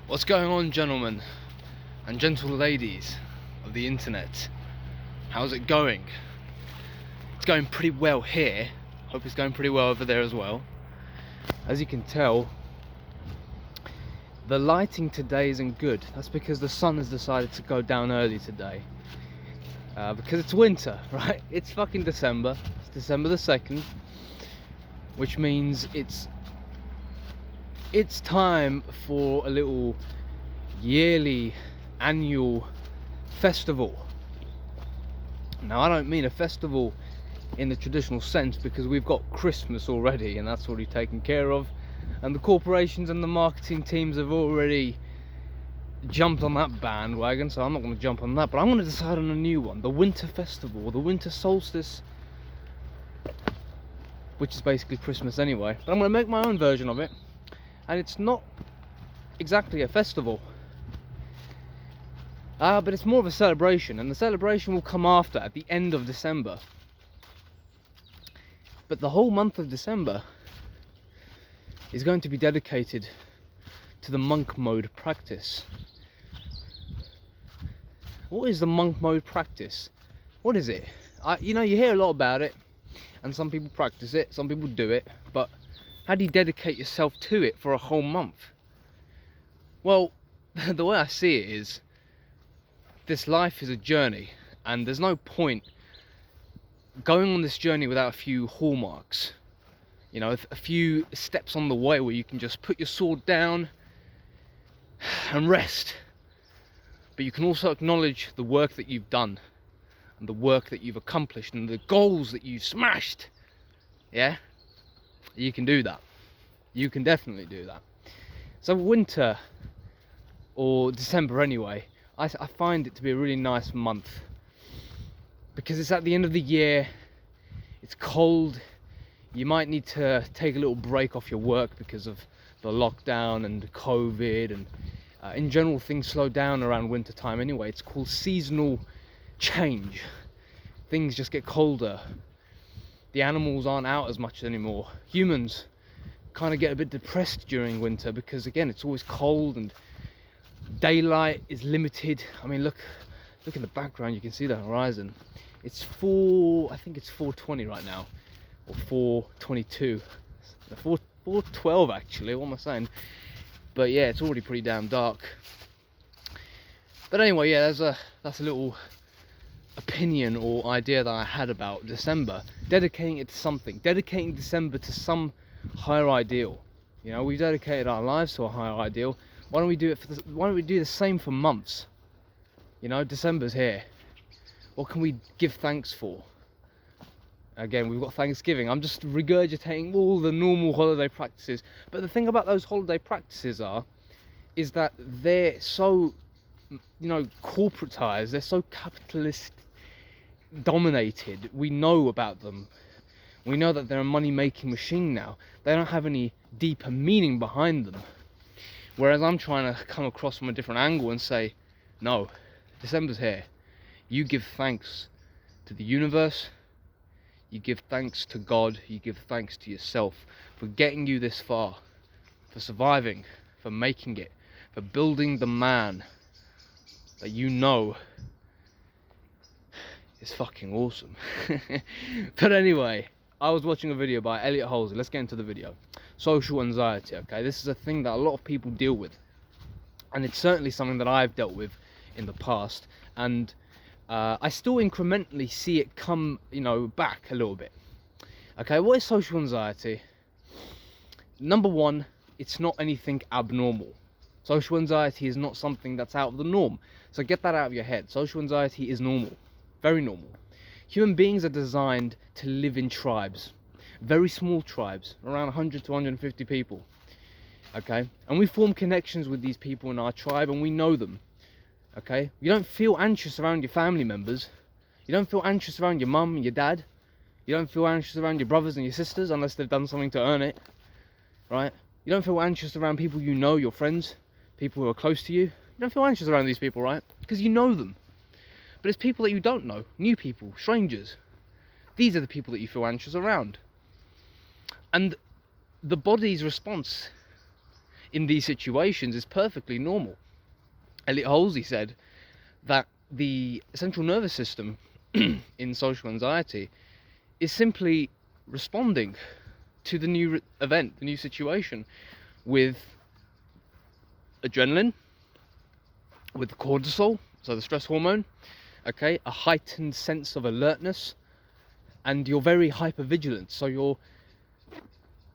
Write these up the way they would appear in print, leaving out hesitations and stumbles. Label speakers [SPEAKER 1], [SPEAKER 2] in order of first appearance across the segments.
[SPEAKER 1] What's going on, gentlemen and gentle ladies of the internet? How's it going? It's going pretty well here. Hope it's going pretty well over there as well. As you can tell, the lighting today isn't good. That's because the sun has decided to go down early today. Because it's winter, right? It's fucking December. It's December the 2nd, which means it's time for a little yearly annual festival. Now, I don't mean a festival in the traditional sense, because we've got Christmas already and that's already taken care of, and the corporations and the marketing teams have already jumped on that bandwagon, so I'm not going to jump on that. But I'm going to decide on a new one, the winter festival, the winter solstice, which is basically Christmas anyway. But I'm going to make my own version of it, and it's not exactly a festival, but it's more of a celebration, and the celebration will come after, at the end of December. But the whole month of December is going to be dedicated to the monk mode practice. What is the monk mode practice? What is it? You hear a lot about it, and some people practice it, some people do it, but how do you dedicate yourself to it for a whole month? Well, the way I see it is, this life is a journey, and there's no point going on this journey without a few hallmarks. A few steps on the way where you can just put your sword down and rest. But you can also acknowledge the work that you've done, and the work that you've accomplished, and the goals that you've smashed. Yeah? You can do that. You can definitely do that. So winter, or December anyway, I find it to be a really nice month, because it's at the end of the year, it's cold, you might need to take a little break off your work because of the lockdown and COVID, and in general things slow down around winter time anyway. It's called seasonal change. Things just get colder. The animals aren't out as much anymore. Humans kind of get a bit depressed during winter because, again, it's always cold and daylight is limited. I mean, look in the background, you can see the horizon. It's 4:20 right now, or 4:22, 4:12 actually, what am I saying? But yeah, it's already pretty damn dark. But anyway, yeah, that's a little opinion or idea that I had about December, dedicating it to something, dedicating December to some higher ideal. We dedicated our lives to a higher ideal. Why don't we do the same for months? December's here. What can we give thanks for? Again, we've got Thanksgiving. I'm just regurgitating all the normal holiday practices. But the thing about those holiday practices is that they're so, corporatized. They're so capitalist dominated. We know about them. We know that they're a money-making machine now. They don't have any deeper meaning behind them. Whereas I'm trying to come across from a different angle and say, no, December's here. You give thanks to the universe. You give thanks to God. You give thanks to yourself for getting you this far, for surviving, for making it, for building the man that is fucking awesome. But anyway, I was watching a video by Elliot Halsey. Let's get into the video. Social anxiety, okay? This is a thing that a lot of people deal with, and it's certainly something that I've dealt with in the past, and I still incrementally see it come, back a little bit. Okay, what is social anxiety? Number one, it's not anything abnormal. Social anxiety is not something that's out of the norm. So get that out of your head. Social anxiety is normal, very normal. Human beings are designed to live in tribes, very small tribes, around 100 to 150 people. Okay, and we form connections with these people in our tribe, and we know them. Okay, you don't feel anxious around your family members. You don't feel anxious around your mum and your dad. You don't feel anxious around your brothers and your sisters unless they've done something to earn it, right? You don't feel anxious around people your friends, people who are close to you. You don't feel anxious around these people, right? Because you know them. But it's people that you don't know, new people, strangers. These are the people that you feel anxious around. And the body's response in these situations is perfectly normal. Elliot Halsey said that the central nervous system in social anxiety is simply responding to the new event, the new situation, with adrenaline, with cortisol, so the stress hormone, okay, a heightened sense of alertness, and you're very hypervigilant. So you're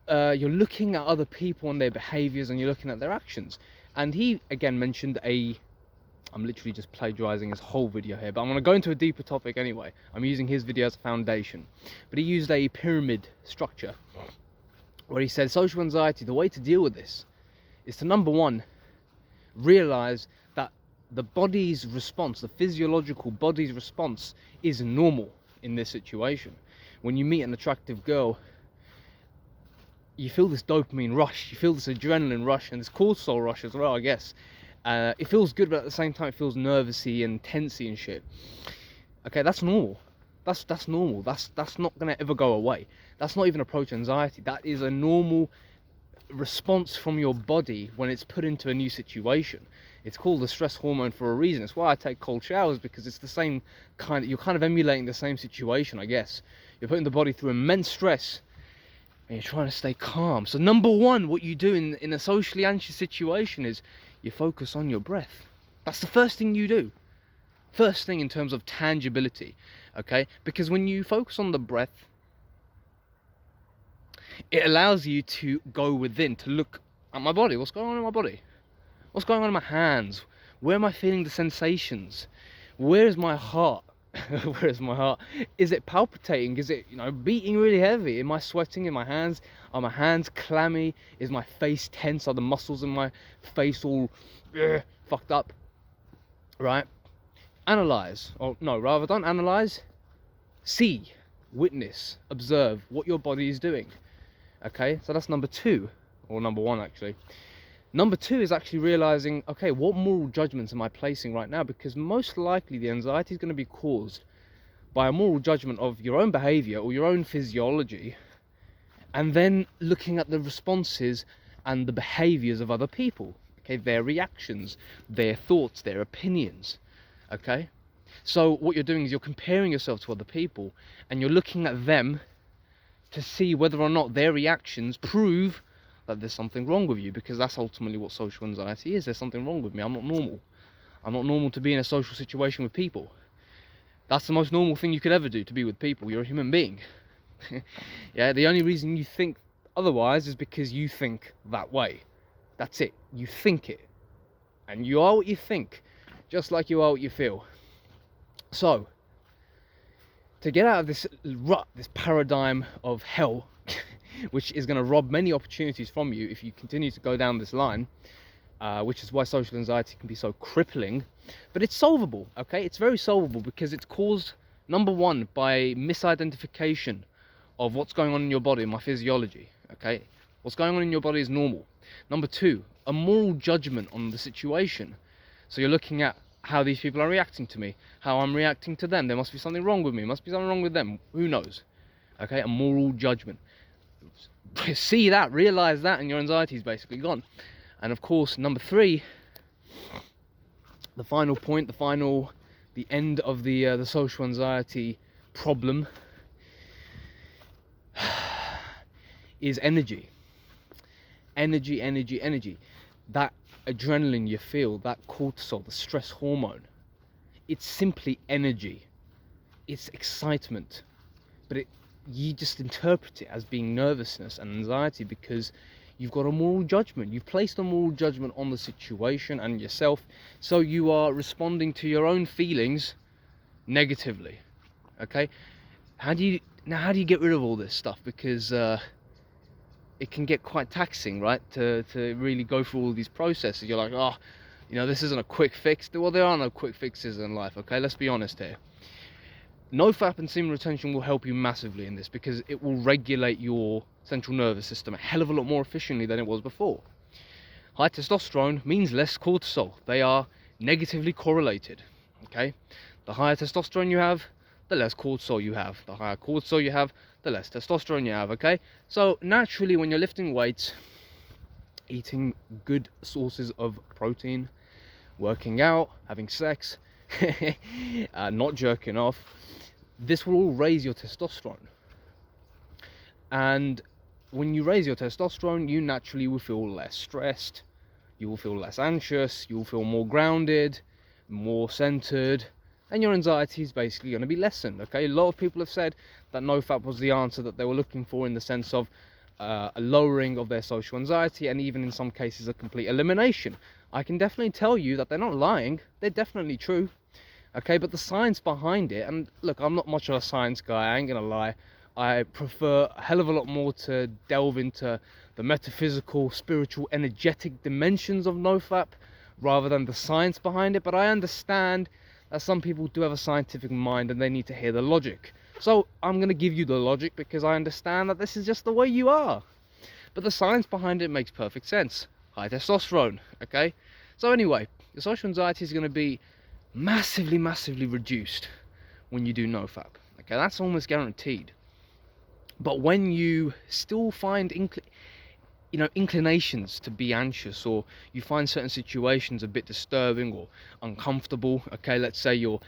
[SPEAKER 1] looking at other people and their behaviors, and you're looking at their actions. And he again mentioned I'm literally just plagiarizing his whole video here, but I'm going to go into a deeper topic anyway. I'm using his video as a foundation. But he used a pyramid structure where he said social anxiety, the way to deal with this is to, number one, realize that the body's response, the physiological body's response, is normal in this situation. When you meet an attractive girl, you feel this dopamine rush, you feel this adrenaline rush, and this cortisol rush as well, I guess. It feels good, but at the same time it feels nervousy and tensy and shit. Okay, that's normal. That's normal. That's not gonna ever go away. That's not even approach anxiety. That is a normal response from your body when it's put into a new situation. It's called the stress hormone for a reason. It's why I take cold showers, because it's the same kind of, you're kind of emulating the same situation, I guess. You're putting the body through immense stress and you're trying to stay calm. So number one, what you do in a socially anxious situation is you focus on your breath. That's the first thing you do. First thing in terms of tangibility, okay? Because when you focus on the breath, it allows you to go within, to look at my body. What's going on in my body? What's going on in my hands? Where am I feeling the sensations? Where is my heart? Where is my heart? Is it palpitating? Is it, beating really heavy? Am I sweating in my hands? Are my hands clammy? Is my face tense? Are the muscles in my face all fucked up? Right? Analyze. Or no, rather don't analyze. See, witness, observe what your body is doing. Okay, so that's number two, or number one actually. Number two is actually realizing, okay, what moral judgments am I placing right now? Because most likely the anxiety is going to be caused by a moral judgment of your own behavior or your own physiology, and then looking at the responses and the behaviors of other people, okay, their reactions, their thoughts, their opinions, okay? So what you're doing is you're comparing yourself to other people, and you're looking at them to see whether or not their reactions prove that there's something wrong with you, because that's ultimately what social anxiety is. There's something wrong with me. I'm not normal. I'm not normal to be in a social situation with people. That's the most normal thing you could ever do, to be with people. You're a human being. Yeah, the only reason you think otherwise is because you think that way. That's it. You think it. And you are what you think, just like you are what you feel. So, to get out of this rut, this paradigm of hell, which is going to rob many opportunities from you if you continue to go down this line, which is why social anxiety can be so crippling, but it's solvable, okay? It's very solvable because it's caused, number one, by misidentification of what's going on in your body, my physiology, okay? What's going on in your body is normal. Number two, a moral judgment on the situation. So you're looking at how these people are reacting to me, how I'm reacting to them. There must be something wrong with me, must be something wrong with them. Who knows? Okay, a moral judgment. See that, realize that, and your anxiety is basically gone. And of course, number three, the final point, the end of the social anxiety problem is energy. Energy. That adrenaline you feel, that cortisol, the stress hormone, it's simply energy. It's excitement, but you just interpret it as being nervousness and anxiety because you've got a moral judgment. You've placed a moral judgment on the situation and yourself, so you are responding to your own feelings negatively. Okay, how do you get rid of all this stuff? Because it can get quite taxing, right, to really go through all these processes. You're like, oh, this isn't a quick fix. Well, there are no quick fixes in life, okay? Let's be honest here. NoFap and semen retention will help you massively in this because it will regulate your central nervous system a hell of a lot more efficiently than it was before. High testosterone means less cortisol. They are negatively correlated, okay? The higher testosterone you have, the less cortisol you have. The higher cortisol you have, the less testosterone you have, okay? So naturally, when you're lifting weights, eating good sources of protein, working out, having sex, not jerking off, this will all raise your testosterone. And when you raise your testosterone, you naturally will feel less stressed, you will feel less anxious, you will feel more grounded, more centered, and your anxiety is basically going to be lessened. Okay, a lot of people have said that NoFap was the answer that they were looking for, in the sense of a lowering of their social anxiety, and even in some cases a complete elimination. I can definitely tell you that they're not lying, they're definitely true. Okay, but the science behind it, and look, I'm not much of a science guy, I ain't gonna lie. I prefer a hell of a lot more to delve into the metaphysical, spiritual, energetic dimensions of NoFap rather than the science behind it. But I understand that some people do have a scientific mind and they need to hear the logic. So I'm going to give you the logic because I understand that this is just the way you are. But the science behind it makes perfect sense. High testosterone, okay? So anyway, your social anxiety is going to be massively, massively reduced when you do NoFap. Okay, that's almost guaranteed. But when you still find inclinations to be anxious, or you find certain situations a bit disturbing or uncomfortable, okay, let's say you're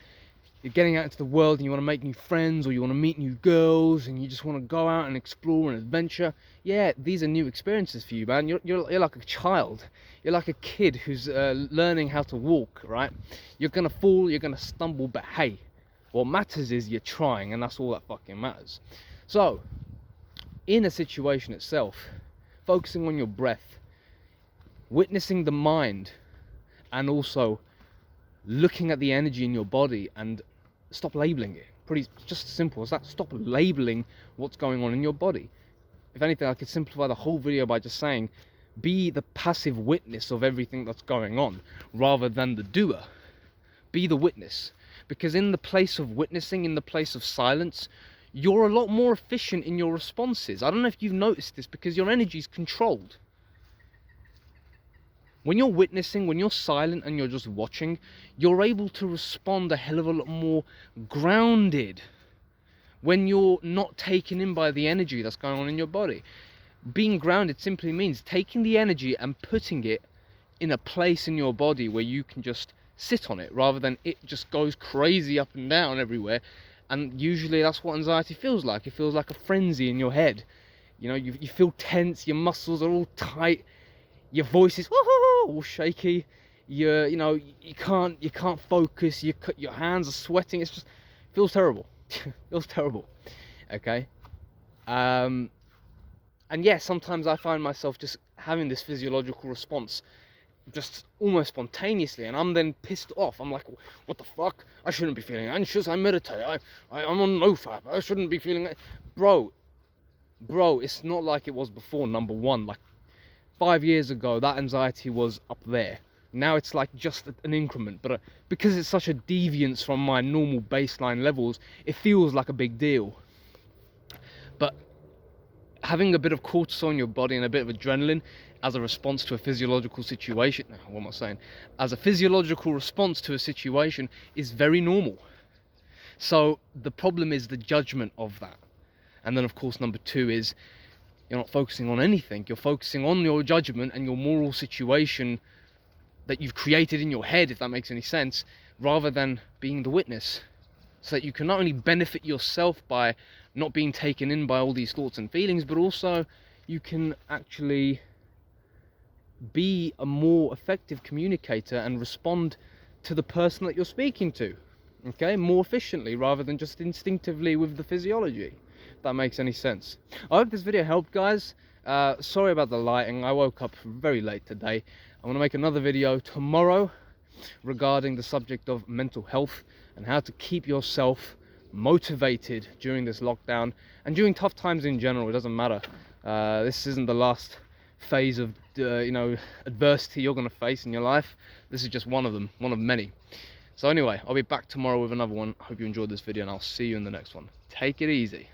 [SPEAKER 1] getting out into the world and you want to make new friends, or you want to meet new girls and you just want to go out and explore and adventure, yeah, these are new experiences for you, man. You're like a child, you're like a kid who's learning how to walk, right? You're gonna fall, you're gonna stumble, but hey, what matters is you're trying, and that's all that fucking matters. So in a situation itself, focusing on your breath, witnessing the mind, and also looking at the energy in your body, and stop labeling it. Pretty just as simple as that. Stop labeling what's going on in your body. If anything, I could simplify the whole video by just saying, be the passive witness of everything that's going on rather than the doer. Be the witness, because in the place of witnessing, in the place of silence, you're a lot more efficient in your responses. I don't know if you've noticed this, because your energy is controlled. When you're witnessing, when you're silent and you're just watching, you're able to respond a hell of a lot more grounded when you're not taken in by the energy that's going on in your body. Being grounded simply means taking the energy and putting it in a place in your body where you can just sit on it, rather than it just goes crazy up and down everywhere. And usually that's what anxiety feels like. It feels like a frenzy in your head. You know, you feel tense, your muscles are all tight, your voice is all shaky, you can't focus, your hands are sweating. It feels terrible. Feels terrible. Okay. And yeah, sometimes I find myself just having this physiological response just almost spontaneously, and I'm then pissed off. I'm like, what the fuck? I shouldn't be feeling anxious. I meditate. I'm on NoFap. I shouldn't be feeling it. Bro, it's not like it was before. Number one, like 5 years ago, that anxiety was up there. Now it's like just an increment, but because it's such a deviance from my normal baseline levels, it feels like a big deal. But having a bit of cortisol in your body and a bit of adrenaline as a response to a physiological situation, what am I saying? As a physiological response to a situation is very normal. So the problem is the judgment of that. And then of course number two is you're not focusing on anything. You're focusing on your judgment and your moral situation that you've created in your head, if that makes any sense, rather than being the witness. So that you can not only benefit yourself by not being taken in by all these thoughts and feelings, but also you can actually be a more effective communicator and respond to the person that you're speaking to, okay, more efficiently rather than just instinctively with the physiology, if that makes any sense. I hope this video helped, guys. Sorry about the lighting, I woke up very late today. I'm going to make another video tomorrow regarding the subject of mental health and how to keep yourself motivated during this lockdown and during tough times in general. It doesn't matter. This isn't the last phase of adversity you're going to face in your life. This is just one of them, one of many. So anyway, I'll be back tomorrow with another one. Hope you enjoyed this video, and I'll see you in the next one. Take it easy.